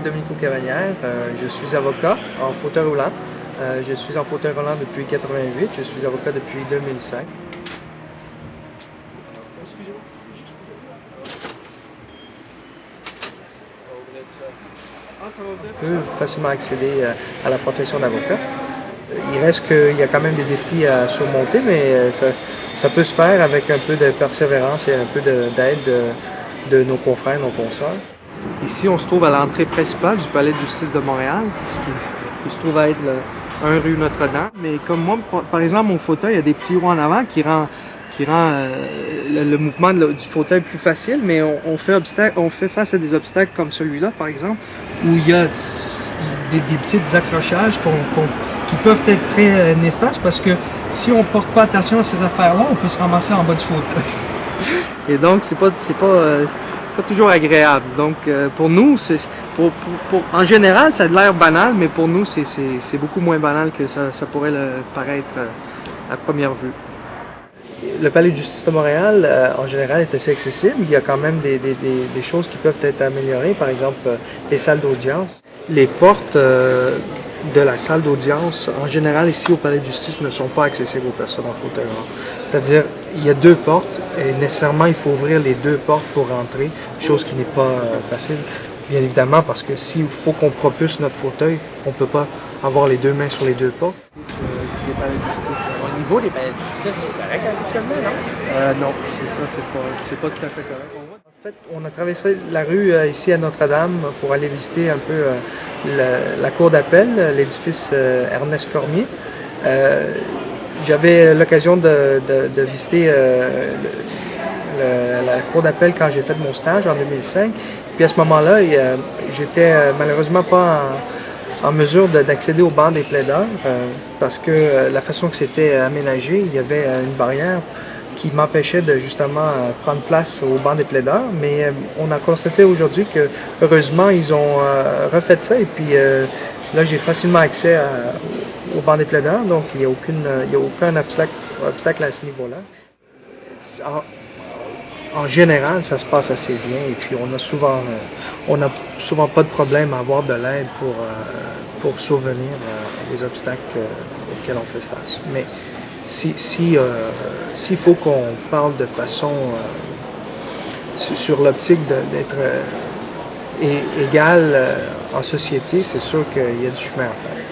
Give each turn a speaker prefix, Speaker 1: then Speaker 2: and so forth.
Speaker 1: Domenico Cavagnère. Je suis avocat en fauteuil roulant. Je suis en fauteuil roulant depuis 88. Je suis avocat depuis 2005. On peut facilement accéder à la profession d'avocat. Il reste qu'il y a quand même des défis à surmonter, mais ça peut se faire avec un peu de persévérance et un peu d'aide de nos confrères, nos consoeurs. Ici, on se trouve à l'entrée principale du Palais de justice de Montréal, qui se trouve à être 1 rue Notre-Dame. Mais comme moi, par exemple, mon fauteuil, il y a des petits roues en avant qui rend le mouvement du fauteuil plus facile, mais on fait face à des obstacles comme celui-là, par exemple, où il y a des petits accrochages qui peuvent être très néfastes, parce que si on porte pas attention à ces affaires-là, on peut se ramasser en bas du fauteuil. Et donc, c'est pas toujours agréable. Donc, pour nous, en général, ça a l'air banal, mais pour nous, c'est beaucoup moins banal que ça pourrait le paraître à première vue. Le Palais de justice de Montréal, en général, est assez accessible. Il y a quand même des choses qui peuvent être améliorées. Par exemple, les salles d'audience. Les portes de la salle d'audience, en général, ici au Palais de justice, ne sont pas accessibles aux personnes en fauteuil roulant. C'est-à-dire, il y a 2 portes et nécessairement, il faut ouvrir les 2 portes pour rentrer, chose qui n'est pas facile. Bien évidemment, parce que s'il faut qu'on propulse notre fauteuil, on ne peut pas avoir les 2 mains sur les 2 portes.
Speaker 2: Des palais de justice. Au niveau des palais de justice, c'est correct habituellement, non?
Speaker 1: Non, c'est pas tout à fait correct. En fait, on a traversé la rue ici à Notre-Dame pour aller visiter un peu la cour d'appel, l'édifice Ernest Cormier. J'avais l'occasion de visiter la cour d'appel quand j'ai fait mon stage en 2005. Puis à ce moment-là, j'étais malheureusement pas en mesure d'accéder au banc des plaideurs parce que la façon que c'était aménagé, il y avait une barrière qui m'empêchait de justement prendre place au banc des plaideurs. Mais on a constaté aujourd'hui que heureusement ils ont refait ça et puis là j'ai facilement accès au banc des plaideurs, donc il n'y a aucun obstacle à ce niveau-là. En général, ça se passe assez bien et puis on a souvent pas de problème à avoir de l'aide pour survenir aux obstacles auxquels on fait face. Mais s'il faut qu'on parle de façon sur l'optique d'être égal en société, c'est sûr qu'il y a du chemin à faire.